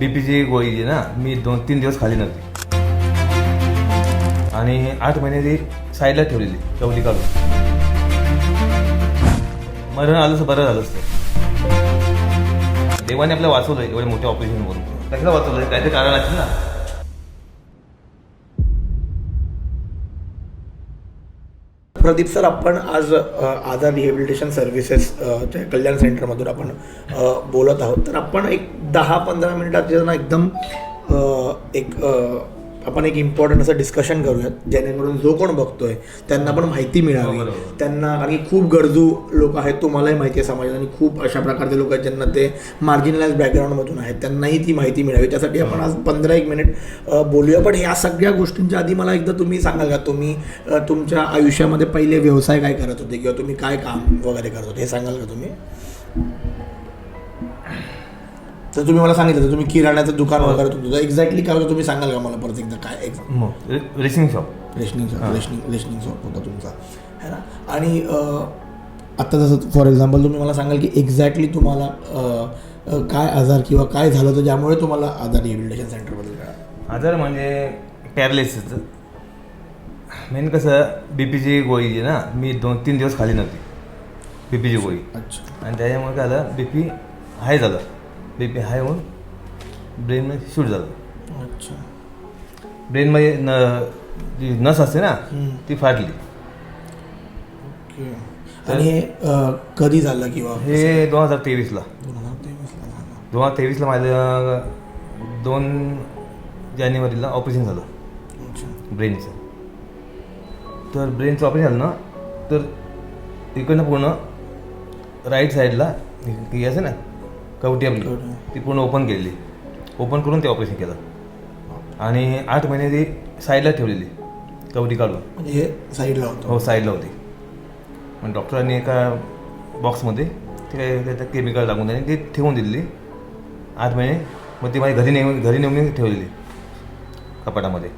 बीपीची गोळी जी ना मी 2-3 दिवस खाली नव्हती आणि 8 महिने ती साईडला ठेवलेली कवटी काढून. मरण आलं असं बरं झालं असतं. देवाने आपल्याला वाचवलं एवढे मोठे ऑपरेशन करून. कशाला वाचवलं काहीतरी कारण असेल ना. प्रदीप सर, आपण आज आधार रिहॅबिलिटेशन सर्व्हिसेस च्या कल्याण सेंटरमधून आपण बोलत आहोत. तर आपण एक 10-15 मिनिटात ना एकदम आपण एक इम्पॉर्टंट असं डिस्कशन करूयात, जेणेकरून जो कोण बघतोय त्यांना पण माहिती मिळावी. त्यांना, कारण की खूप गरजू लोक आहेत, तुम्हालाही माहिती आहे समाजात, आणि खूप अशा प्रकारचे लोक आहेत ज्यांना ते मार्जिनलाइज बॅकग्राऊंडमधून आहेत, त्यांनाही ती माहिती मिळावी. त्यासाठी आपण आज 15-1 मिनिट बोलूया. पण ह्या सगळ्या गोष्टींच्या आधी मला एकदा तुम्ही सांगाल का, तुम्ही तुमच्या आयुष्यामध्ये पहिले व्यवसाय काय करत होते किंवा तुम्ही काय काम वगैरे करत होते, हे सांगाल का तुम्ही? तर तुम्ही मला सांगितलं तर तुम्ही किराण्याचं दुकान वगैरे तुमचं एक्झॅक्टली काय होतं तुम्ही सांगाल का मला परत एकदा? काय रेशनिंग शॉप रेशनिंग शॉप होता तुमचा, है ना? आणि आत्ता जसं फॉर एक्झाम्पल तुम्ही मला सांगाल की एक्झॅक्टली तुम्हाला काय आजार किंवा काय झालं होतं ज्यामुळे तुम्हाला आधार रिहॅबिलिटेशन सेंटरबद्दल कळा? आजार म्हणजे पॅरालिसिसचं. मेन कसं बीपीची गोळी जी ना मी 2-3 दिवस खाली नव्हती बीपीची गोळी. अच्छा. आणि त्याच्यामुळे काय झालं, बीपी हाय झालं. बीपी हाय होऊन ब्रेनमध्ये शूट झालं. अच्छा. ब्रेनमध्ये जी नस असते ना ती फाटली. ओके. आणि हे कधी झालं किंवा हे 2023ला 2023 माझं 2 जानेवारीला ऑपरेशन झालं ब्रेनचं. तर ब्रेनचं ऑपरेशन झालं ना, तर इकडनं पूर्ण राईट साईडला ही असं ना कवटी आपली ती पूर्ण ओपन केलेली. ओपन करून ते ऑपरेशन केलं आणि 8 महिने ती साईडला ठेवलेली कवटी काढून. म्हणजे हे साईडला होतं? हो, साईडला होती. मग डॉक्टरांनी एका बॉक्समध्ये ते केमिकल टाकून त्यांनी ती ठेवून दिलेली 8 महिने. मग ती माझ्या घरी नेऊन ठेवलेली कपाटामध्ये.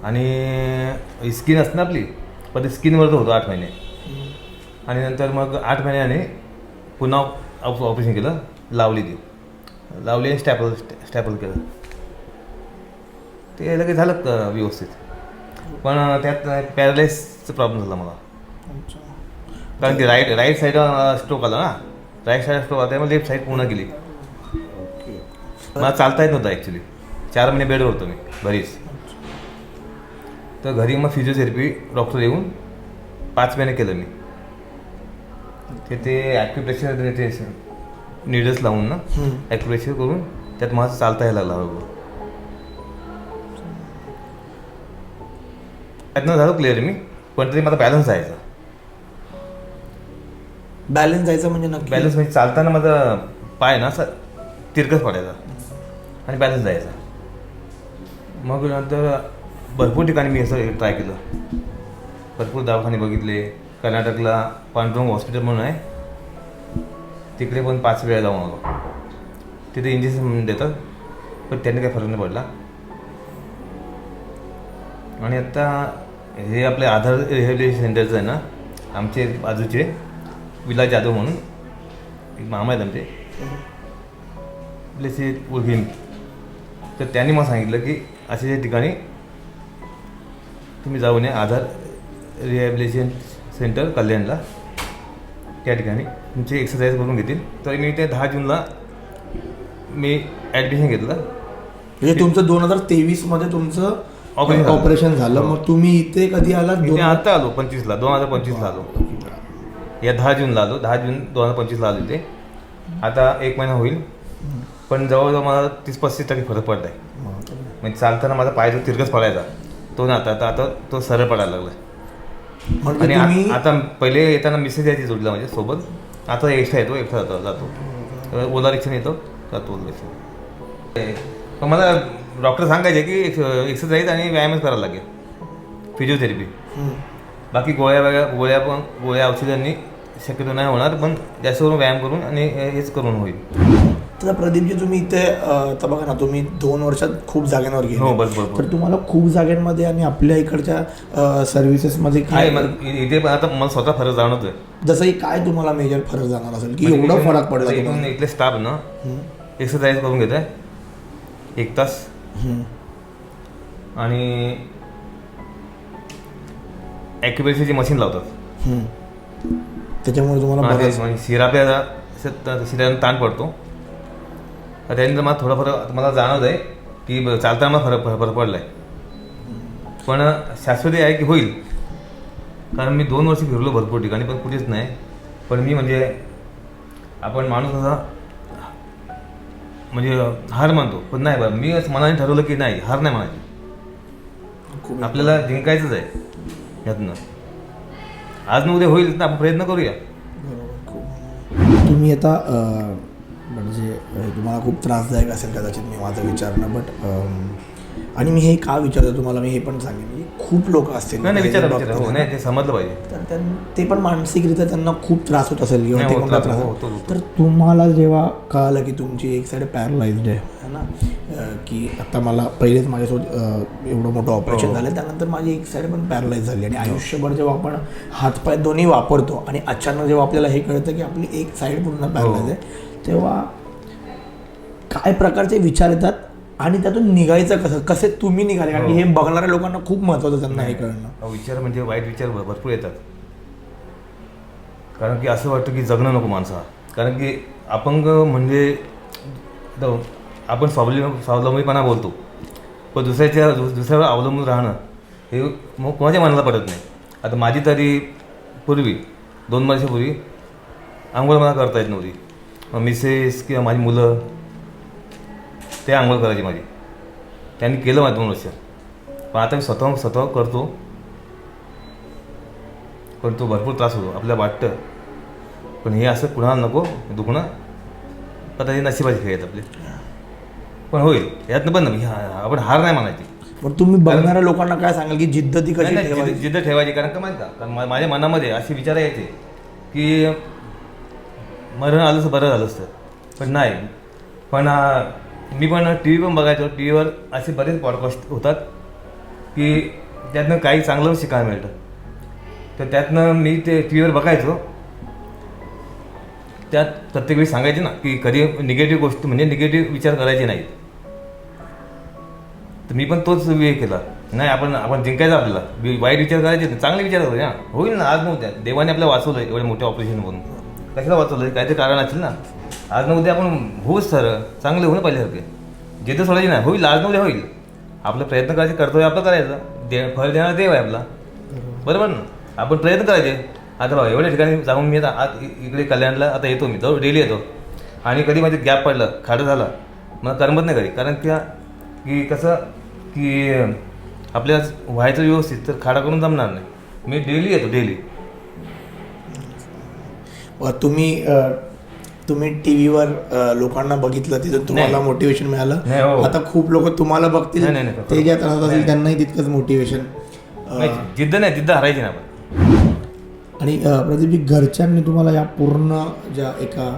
आणि स्किन असते ना आपली, पण ते स्किनवरच होतं 8 महिने. आणि नंतर मग 8 महिन्याने पुन्हा ऑपरेशन केलं, लावली आणि स्टॅपल केलं. ते लगेच झालं व्यवस्थित. पण त्यात पॅरालाइसचा प्रॉब्लेम झाला मला. कारण की राईट साईड स्ट्रोक आला ना, राईट साईड स्ट्रोक आला त्यामुळे लेफ्ट साईड पूर्ण गेली. मला चालता येत नव्हतं ॲक्च्युली. 4 महिने बेडवर होतो मी घरीच. तर घरी मग फिजिओथेरपी डॉक्टर येऊन 5 महिने केलं मी. ते ॲक्युप्रेशर नीडल्स लावून ना ॲक्युप्रेशर करून त्यात मला चालता यायला लागला हळूहळू. त्यातनं झालं क्लिअर मी. पण तरी माझा बॅलन्स जायचा. बॅलन्स जायचं म्हणजे नक्की? बॅलन्स म्हणजे चालताना माझा पाय ना असं तिरकस पडायचा आणि बॅलन्स जायचा. मग नंतर भरपूर ठिकाणी मी असं ट्राय केलं. भरपूर दवाखाने बघितले. कर्नाटकला पांडुरंग हॉस्पिटल म्हणून आहे, तिकडे पण 5 वेळा जाऊन आलो. तिथे इंजेक्शन देतात, पण त्यांनी काही फरक नाही पडला. आणि आत्ता हे आपले आधार रिहॅबिलिटेशन सेंटरचं आहे ना, आमचे बाजूचे विलास जाधव म्हणून एक मामा आहेत आमचे, आपले ओळखीन. तर त्यांनी मला सांगितलं की अशा ठिकाणी तुम्ही जाऊन या, आधार रिहॅबिलिटेशन सेंटर कल्याणला. त्या ठिकाणी तुमचे एक्सरसाइज करून घेतील. तर मी ते 10 जूनला मी ॲडमिशन घेतलं. म्हणजे तुमचं 2023 तुमचं ऑपरेशन झालं. मग तुम्ही इथे कधी आलात? आता आलो 2025ला आलो. या 10 जूनला आलो. 10 जून 2025ला आलो इथे. आता 1 महिना होईल. पण जवळजवळ मला 30-35% फरक पडत आहे. म्हणजे चालताना माझा पाय जो तिरकस पडायचा तो ना आता तो सरळ पडायला लागला. आणि आता पहिले येताना मिसेस यायची जोडला म्हणजे सोबत. आता एक्स्ट्रा येतो, एकटा जातो. ओला रिक्षाने येतो, जातो ओला रिक्षा. पण मला डॉक्टर सांगायचे की एक्सरसाइज आणि व्यायामच करायला लागेल, फिजिओथेरपी. बाकी गोळ्या औषधांनी शक्यतो नाही होणार, पण जास्त करून व्यायाम करून आणि हेच करून होईल. तर प्रदीपजी, तुम्ही इथे तर बघा ना, तुम्ही 2 वर्षात खूप जागांवर गेले. हो, बरोबर. तर तुम्हाला खूप जागांमध्ये आणि आपल्या इकडच्या सर्व्हिसेसमध्ये काय इथे पण आता मला स्वतः फरक जाणवतोय. जसंही काय तुम्हाला मेजर फरक जाणार असेल की एवढा फरक पडला? इथले स्टाफ ना एक्सरसाइज करून घेत आहे, 1 तास. आणि ॲक्युप्रेशरची मशीन लावतात. त्याच्यामुळे तुम्हाला बरंच शिराप्याला शिराला ताण पडतो. त्यानंतर मला थोडंफार मला जाणवत आहे की चालताना मला फरक पडला आहे. पण शाश्वती आहे की होईल, कारण मी 2 वर्ष फिरलो भरपूर ठिकाणी पण कुठेच नाही. पण मी म्हणजे आपण माणूस असा म्हणजे हार मानतो, पण नाही बरं मी मनाने ठरवलं की नाही हार नाही मानायची, आपल्याला जिंकायचंच आहे यातनं. आज न उद्या होईल तर आपण प्रयत्न करूया. तुम्ही आता म्हणजे तुम्हाला खूप त्रासदायक असेल कदाचित मी माझं विचारणं, बट आणि मी हे का विचारतो तुम्हाला, मी हे पण सांगेन की खूप लोक असतील नाही विचारा हो, नाही ते समजलं पाहिजे. तर ते पण मानसिकरित्या त्यांना खूप त्रास होत असेल किंवा ते कोणता त्रास होतो. तर तुम्हाला जेव्हा कळालं की तुमची एक साईड पॅरलाइज्ड आहे ना, की आता मला पहिलेच माझ्यासोबत एवढं मोठं ऑपरेशन झालं, त्यानंतर माझी एक साईड पण पॅरलाइज झाली आणि आयुष्यभर जेव्हा आपण हातपाय दोन्ही वापरतो आणि अचानक जेव्हा आपल्याला हे कळतं की आपली एक साईड पूर्ण पॅरलाइज आहे, तेव्हा काय प्रकारचे विचार येतात आणि त्यातून निघायचं कसं, कसे तुम्ही निघाले? कारण की हे बघणाऱ्या लोकांना खूप महत्त्वाचं त्यांना हे कळणं. विचार म्हणजे वाईट विचार भरपूर येतात, कारण की असं वाटतं की जगणं नको माणसा. कारण की अपंग म्हणजे आपण स्वावलंबीपणा बोलतो, पण दुसऱ्यावर अवलंबून राहणं हे मग कोणाच्या मनाला पडत नाही. आता माझी तरी पूर्वी 2 वर्षापूर्वी आंघोळ मला करता येत नव्हती. मिसेस किंवा माझी मुलं ते आंघोळ करायची माझी, त्यांनी केलं माझं 2 वर्ष. पण आता मी स्वतः करतो, पण तो भरपूर त्रास होतो, आपल्याला वाटतं. पण हे असं कुणाला नको दुखणं, आता हे नशिबाचे खेळ आहेत आपले. पण होईल यातनं, पण आपण हार नाही मानायची. पण तुम्ही बघणाऱ्या लोकांना काय सांगाल की जिद्द ती कशी ठेवायची? जिद्द ठेवायची. कारण का माहिती का, कारण माझ्या मनामध्ये असे विचार यायचे की मरण आलं तर बरं झालं असतं, पण नाही. पण मी पण टी व्ही पण बघायचो, टी व्हीवर असे बरेच पॉडकास्ट होतात की त्यातनं काही चांगलं शिकायला मिळतं. तर त्यातनं मी ते टी व्हीवर बघायचो, त्यात प्रत्येक वेळी सांगायचे ना की कधी निगेटिव्ह गोष्ट म्हणजे निगेटिव्ह विचार करायचे नाहीत. तर मी पण तोच हे केला, नाही आपण जिंकायचं, आपल्याला वाईट विचार करायचे नाही, चांगले विचार करायचे ना. होईल ना, आज नव्हत्या देवाने आपल्याला वाचवलं आहे एवढे मोठे ऑपरेशन म्हणून. कशाला वाचवलं आहे, काहीतरी कारण असेल ना. आज न उद्या आपण होऊच सर चांगले होऊ ना पहिल्यासारखे, जिद्द सोडायची नाही. होईल, आज न उद्या होईल. आपला प्रयत्न करायचे, कर्तव्य आपलं करायचं, फळ देणारा देव आहे आपला, बरोबर ना. आपण प्रयत्न करायचे. आता बघा एवढ्या ठिकाणी जाऊन मी आता इकडे कल्याणला आता येतो, मी डेली येतो. आणि कधी माझे गॅप पडलं, खाडं झाला, मला करमत नाही कधी. कारण की कसं की आपल्या व्हायचं व्यवस्थित तर खाडा करून जमणार नाही. मी डेली येतो, डेली. तुम्ही टी व्हीवर लोकांना बघितलं, तिथं तुम्हाला मोटिवेशन मिळालं. आता खूप लोक तुम्हाला बघतील, ते ज्या त्रासात असेल त्यांनाही तितकंच मोटिवेशन. जिद्द नाही, जिद्द हरायची ना आपण. आणि प्रदीपजी, घरच्यांनी तुम्हाला या पूर्ण ज्या एका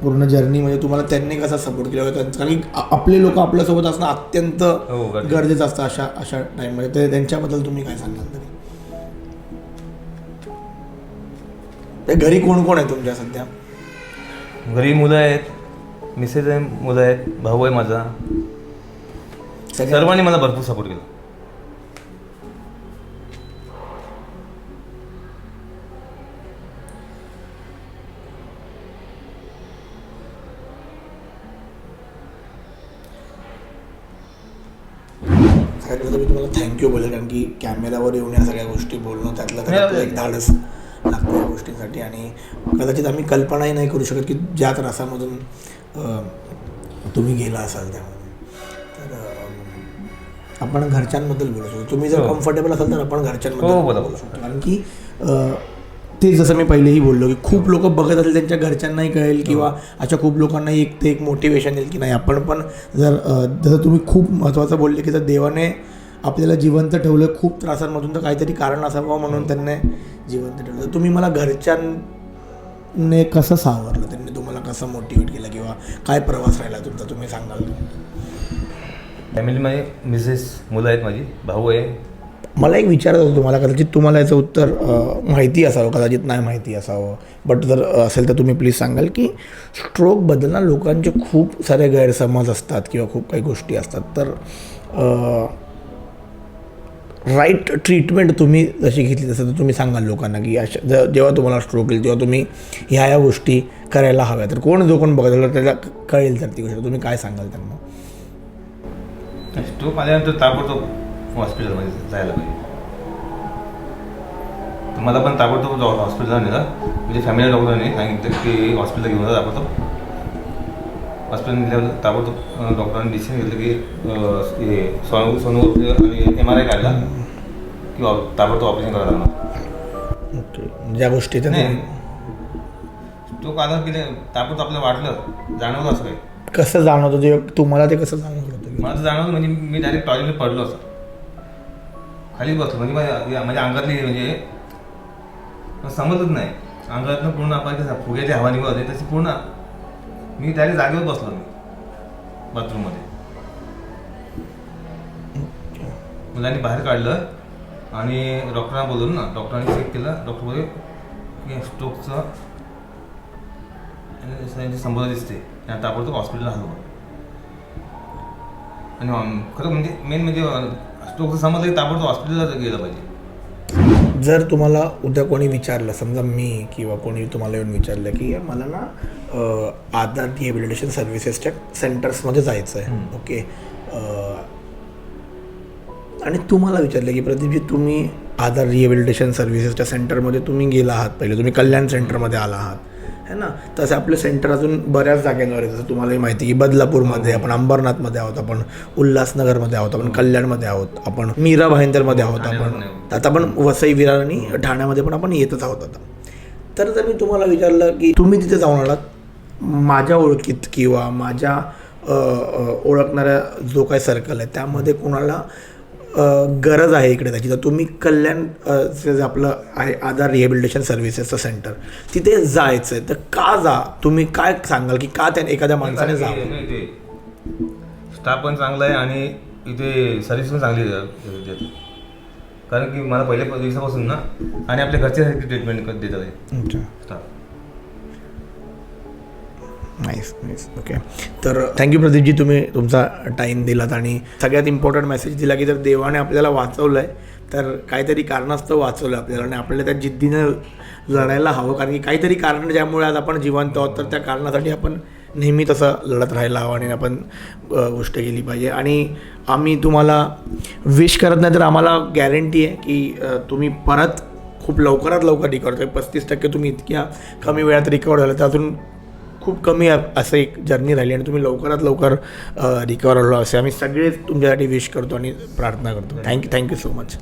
पूर्ण जर्नीमध्ये तुम्हाला त्यांनी कसा सपोर्ट केला होता? कारण की आपले लोक आपल्यासोबत असणं अत्यंत गरजेचं असतं अशा टाईममध्ये. तर त्यांच्याबद्दल तुम्ही काय सांगाल तरी? घरी कोण कोण आहे तुमच्या सध्या? घरी मुलं आहेत, मिसेस आहे, मुलं आहेत, भाऊ आहे माझा. सर्वांनी मला भरपूर सपोर्ट केला. सगळ्यात मी तुम्हाला थँक्यू बोलेल, कारण की कॅमेऱ्यावर येऊन या सगळ्या गोष्टी बोलणं त्यातलं एक धाडस लागतं या गोष्टींसाठी. आणि कदाचित आम्ही कल्पनाही नाही करू शकत की ज्या त्रासामधून तुम्ही गेला असाल त्यामध्ये. तर आपण घरच्यांबद्दल बोलू शकतो. तुम्ही जर कम्फर्टेबल असाल तर आपण घरच्यांबद्दल बोलू शकतो. कारण की ते जसं मी पहिलेही बोललो की खूप लोक बघत असेल, त्यांच्या घरच्यांनाही कळेल किंवा अशा खूप लोकांनाही एक मोटिवेशन येईल की नाही आपण पण जसं तुम्ही खूप महत्त्वाचं बोलले की जर देवाने आपल्याला जिवंत ठेवलं खूप त्रासांमधून, तर काहीतरी कारण असावं म्हणून त्यांनी जिवंत ठेवलं. तुम्ही मला घरच्यांने कसं सावरलं, त्यांनी तुम्हाला कसं मोटिवेट केलं किंवा काय प्रवास राहिला तुमचा, तुम्ही सांगाल? फॅमिलीमध्ये मिसेस, मुलं आहेत माझी, भाऊ आहे, मला एक विचारायचं होतं तुम्हाला, कदाचित तुम्हाला याचं उत्तर माहिती असावं, कदाचित नाही माहिती असावं, बट जर असेल तर तुम्ही प्लीज सांगाल की स्ट्रोकबद्दल ना लोकांचे खूप सारे गैरसमज असतात किंवा खूप काही गोष्टी असतात. तर राईट ट्रीटमेंट तुम्ही जशी घेतली तसं तर तुम्ही सांगाल लोकांना की अशा जेव्हा तुम्हाला स्ट्रोक येईल तेव्हा तुम्ही ह्या गोष्टी करायला हव्या, तर जो कोण बघत तर त्याला कळेल तर ती गोष्ट तुम्ही काय सांगाल त्यांना? स्ट्रोक आल्यानंतर ताबडतोब हॉस्पिटलमध्ये जायला पाहिजे. तर मला पण ताबडतोब हॉस्पिटलला नेलं, म्हणजे फॅमिली डॉक्टरांनी सांगितलं की हॉस्पिटलला घेऊन जा ताबडतोब. हॉस्पिटल नेल्यावर ताबडतोब डॉक्टरांनी डिसिजन घेतलं की हे सोनोग्राफी आणि MRI काढला की ताबडतोब ऑपरेशन करावं लागणार. ओके, ज्या गोष्टी नाही स्ट्रोक आला की ताबडतोब आपल्याला वाटलं जाणवलं असं काही. कसं जाणवतं ते तुम्हाला, ते कसं जाणवत होतं? मला तर जाणवलं म्हणजे मी डायरेक्ट टॉयलेटमध्ये पडलो असं, खाली बसलो, म्हणजे माझ्या अंगातली म्हणजे समजत नाही, अंगातनं पूर्ण आपण फुग्याची हवा निघत होते तशी पूर्ण मी डायरेक्ट जागेवर बसलो मी बाथरूममध्ये. मुलांनी बाहेर काढलं आणि डॉक्टरांना बोलवलं ना, डॉक्टरांनी चेक केलं. डॉक्टर बोलले की स्ट्रोकचं संबंध दिसते, त्या ताबडतोब हॉस्पिटलला हलवा. आणि खरं म्हणजे मेन म्हणजे स्ट्रोकचं समजलं की ताबडतोब हॉस्पिटलला गेलं पाहिजे. जर तुम्हाला उद्या कोणी विचारलं, समजा मी किंवा कोणी तुम्हाला येऊन विचारलं की यार मला ना आधार रिहॅबिलिटेशन सर्व्हिसेसच्या सेंटर्समध्ये जायचं आहे, ओके, आणि तुम्हाला विचारलं की प्रदीपजी तुम्ही आधार रिहॅबिलिटेशन सर्व्हिसेसच्या सेंटरमध्ये तुम्ही गेला आहात, पहिले तुम्ही कल्याण सेंटरमध्ये आला आहात है ना, तसं आपले सेंटर अजून बऱ्याच जागेंवर आहे. जसं तुम्हालाही माहिती की बदलापूरमध्ये आपण, अंबरनाथमध्ये आहोत आपण, उल्हासनगरमध्ये आहोत आपण, कल्याणमध्ये आहोत आपण, मीरा भाईंदरमध्ये आहोत आपण, आता आपण वसई विरार आणि ठाण्यामध्ये पण आपण येतच आहोत आता. तर जर मी तुम्हाला विचारलं की तुम्ही तिथे जाऊन आलात, माझ्या ओळखीत किंवा माझ्या ओळखणाऱ्या जो काही सर्कल आहे त्यामध्ये कोणाला गरज आहे इकडे त्याची, तर तुम्ही कल्याण जे आपलं आहे आधार रिहॅबिलिटेशन सर्व्हिसेसचं सेंटर, तिथे जायचं आहे, तर का जा? तुम्ही काय सांगाल की का त्या एखाद्या माणसाने जावं? इथे स्टाफ पण चांगला आहे आणि इथे सर्व्हिस पण चांगली देतात, कारण की मला पहिल्या दिवसापासून ना आणि आपल्या घरच्यासारखी ट्रीटमेंट देतात आहे स्टाफ. Nice nice, okay. तर थँक्यू प्रदीपजी, तुम्ही तुमचा टाईम दिलात आणि सगळ्यात इम्पॉर्टंट मेसेज दिला की जर देवाने आपल्याला वाचवलं आहे तर काहीतरी कारणास्तव वाचवलं आपल्याला आणि आपल्याला त्या जिद्दीनं लढायला हवं, कारण की काहीतरी कारण ज्यामुळे आज आपण जिवंत आहोत, तर त्या कारणासाठी आपण नेहमी तसं लढत राहायला हवं आणि आपण गोष्ट केली पाहिजे. आणि आम्ही तुम्हाला विश करत नाही तर आम्हाला गॅरंटी आहे की तुम्ही परत खूप लवकरात लवकर रिकवर होतो. 35% तुम्ही इतक्या कमी वेळात रिकवर झालं, तर अजून खूप कमी असं एक जर्नी राहिली आणि तुम्ही लवकरात लवकर रिकवर झालो असे आम्ही सगळेच तुमच्यासाठी विश करतो आणि प्रार्थना करतो. Thank you so much.